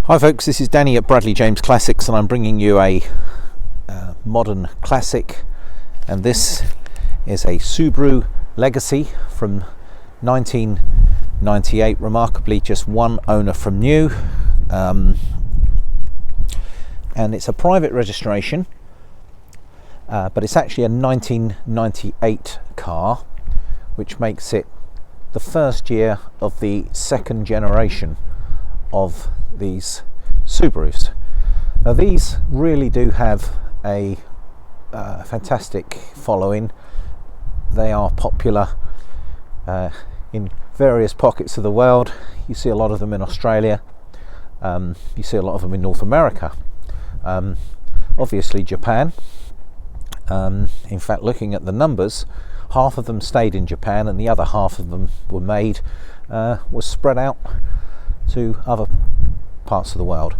Hi folks, this is Danny at Bradley James Classics, and I'm bringing you a modern classic, and this is a Subaru Legacy from 1998, remarkably just one owner from new, and it's a private registration, but it's actually a 1998 car, which makes it the first year of the second generation of these Subarus. Now these really do have a fantastic following. They are popular in various pockets of the world. You see a lot of them in Australia, you see a lot of them in North America, obviously Japan. In fact, looking at the numbers, half of them stayed in Japan and the other half of them was spread out to other parts of the world.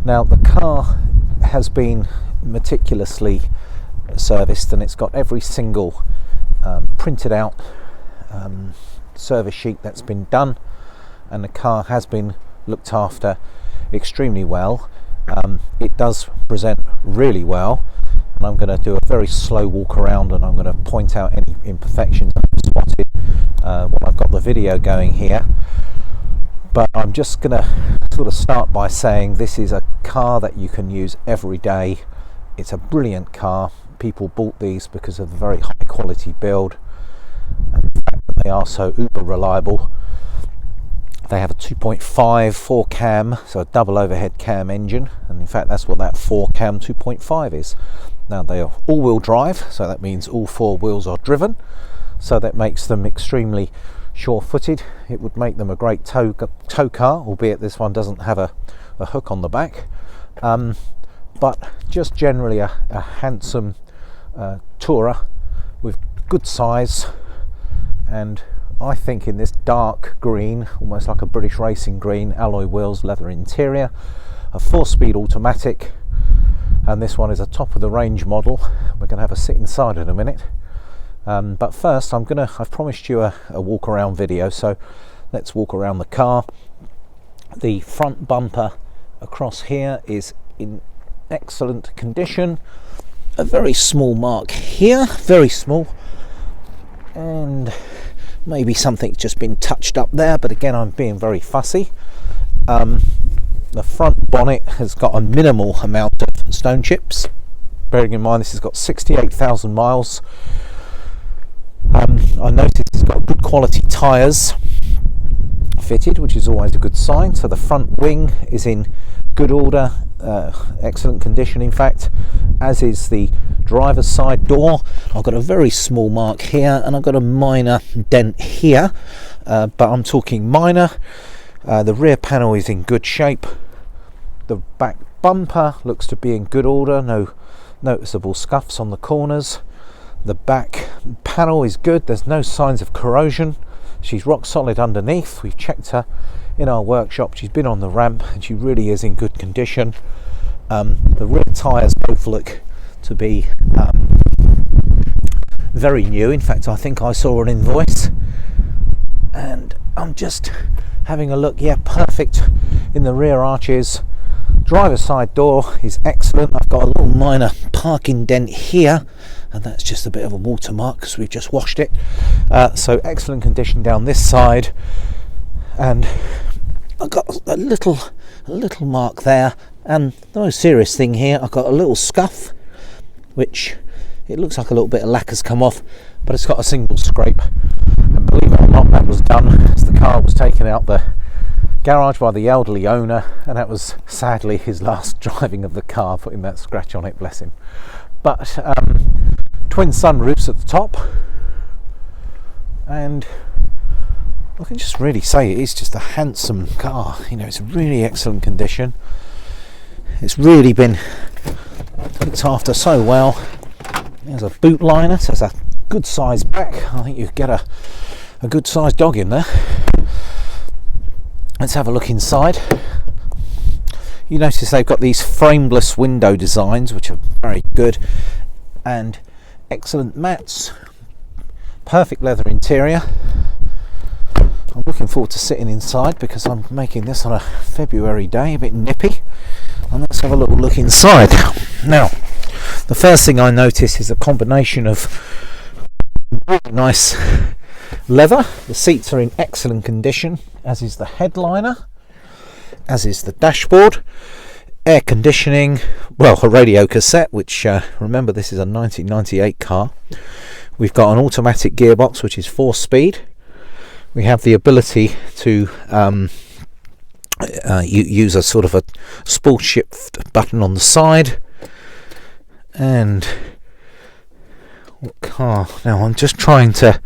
Now the car has been meticulously serviced, and it's got every single printed out service sheet that's been done, and the car has been looked after extremely well. It does present really well, and I'm going to do a very slow walk around, and I'm going to point out any imperfections I've spotted while I've got the video going here. But I'm just going to sort of start by saying this is a car that you can use every day. It's a brilliant car. People bought these because of the very high quality build and the fact that they are so uber reliable. They have a 2.5 4 cam, so a double overhead cam engine, and in fact that's what that 4 cam 2.5 is. Now they are all-wheel drive, so that means all four wheels are driven, so that makes them extremely sure-footed. It would make them a great tow car, albeit this one doesn't have a hook on the back, but just generally a handsome tourer with good size, and I think in this dark green, almost like a British racing green, alloy wheels, leather interior, a 4-speed automatic, and this one is a top of the range model. We're going to have a sit inside in a minute. But first I've promised you a walk around video, so let's walk around the car. The front bumper across here is in excellent condition. A very small mark here, very small, and maybe something's just been touched up there, but again I'm being very fussy. The front bonnet has got a minimal amount of stone chips, bearing in mind this has got 68,000 miles. I noticed it's got good quality tyres fitted, which is always a good sign. So the front wing is in good order, excellent condition in fact, as is the driver's side door. I've got a very small mark here, and I've got a minor dent here, but I'm talking minor. The rear panel is in good shape. The back bumper looks to be in good order, no noticeable scuffs on the corners. The back panel is good, there's no signs of corrosion. She's rock solid underneath. We've checked her in our workshop, she's been on the ramp, and she really is in good condition. The rear tyres both look to be very new. In fact, I think I saw an invoice, and I'm just having a look. Yeah, perfect in the rear arches. Driver's side door is excellent. I've got a little minor parking dent here, and that's just a bit of a watermark because we've just washed it. So excellent condition down this side, and I've got a little mark there, and the most serious thing here, I've got a little scuff, which it looks like a little bit of lack has come off, but it's got a single scrape, and believe it or not, that was done as the car was taken out the garage by the elderly owner, and that was sadly his last driving of the car, putting that scratch on it, bless him. But twin sunroofs at the top, and I can just really say it is just a handsome car. You know, it's really excellent condition. It's really been looked after so well. There's a boot liner, so it's a good size back. I think you get a good sized dog in there. Let's have a look inside. You notice they've got these frameless window designs, which are very good, and excellent mats, perfect leather interior. I'm looking forward to sitting inside because I'm making this on a February day, a bit nippy. And let's have a little look inside. Now, the first thing I notice is a combination of really nice leather. The seats are in excellent condition, as is the headliner, as is the dashboard. Air conditioning, well, a radio cassette, which remember, this is a 1998 car. We've got an automatic gearbox, which is 4-speed. We have the ability to use a sort of a spool shift button on the side. And what car? Now I'm just trying to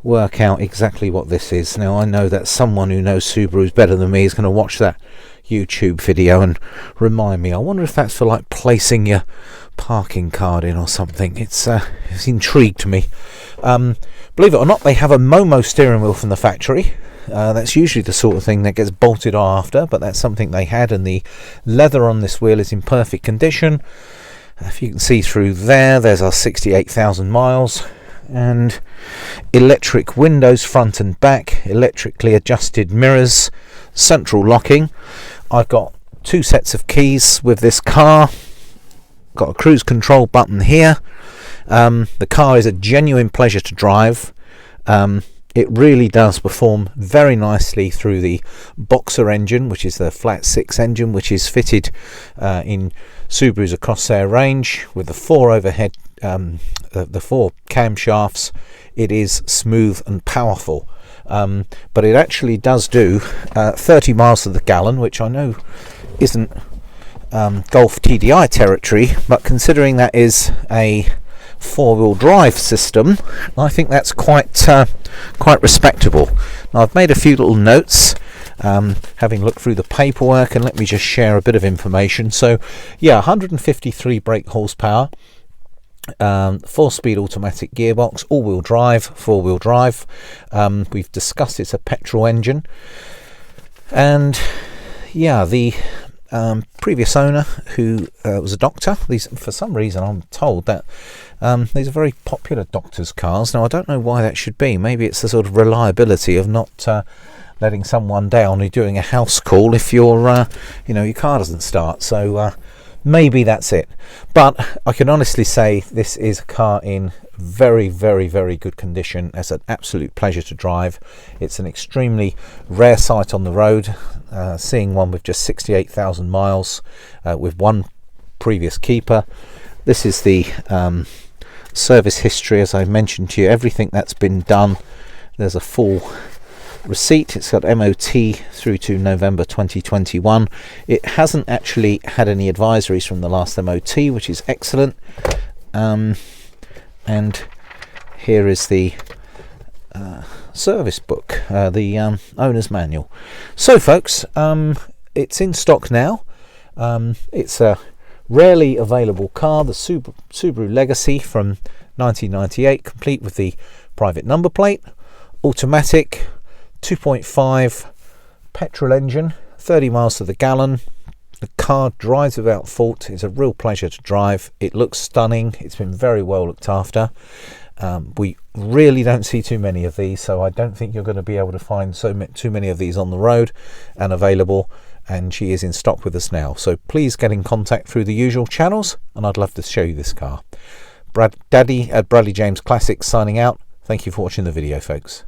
work out exactly what this is. Now I know that someone who knows Subarus better than me is going to watch that YouTube video and remind me. I wonder if that's for like placing your parking card in or something. It's intrigued me. Believe it or not, they have a Momo steering wheel from the factory. That's usually the sort of thing that gets bolted after, but that's something they had, and the leather on this wheel is in perfect condition. If you can see through there, there's our 68,000 miles, and electric windows front and back, electrically adjusted mirrors, central locking. I've got 2 sets of keys with this car. Got a cruise control button here. The car is a genuine pleasure to drive. It really does perform very nicely through the Boxer engine, which is the flat 6 engine, which is fitted in Subaru's across their range with the 4 overhead, the 4 camshafts. It is smooth and powerful, but it actually does do 30 miles to the gallon, which I know isn't Golf TDI territory, but considering that is a 4-wheel drive system, I think that's quite respectable. Now I've made a few little notes, having looked through the paperwork, and let me just share a bit of information. So yeah, 153 brake horsepower, 4-speed automatic gearbox, all-wheel drive, 4-wheel drive. We've discussed it's a petrol engine, and yeah, the previous owner, who was a doctor, for some reason I'm told that these are very popular doctors' cars. Now I don't know why that should be. Maybe it's the sort of reliability of not letting someone down who's doing a house call if your your car doesn't start. So maybe that's it. But I can honestly say this is a car in very, very, very good condition. It's an absolute pleasure to drive. It's an extremely rare sight on the road, seeing one with just 68,000 miles with one previous keeper. This is the service history, as I mentioned to you, everything that's been done. There's a full receipt. It's got MOT through to November 2021. It hasn't actually had any advisories from the last MOT, which is excellent. And here is the service book, the owner's manual. So folks, it's in stock now. It's a rarely available car, the Subaru Legacy from 1998, complete with the private number plate, automatic, 2.5 petrol engine, 30 miles to the gallon. The car drives without fault. It's a real pleasure to drive. It looks stunning. It's been very well looked after. We really don't see too many of these, so I don't think you're going to be able to find too many of these on the road and available. And she is in stock with us now, so please get in contact through the usual channels, and I'd love to show you this car. Daddy at Bradley James Classics signing out. Thank you for watching the video, folks.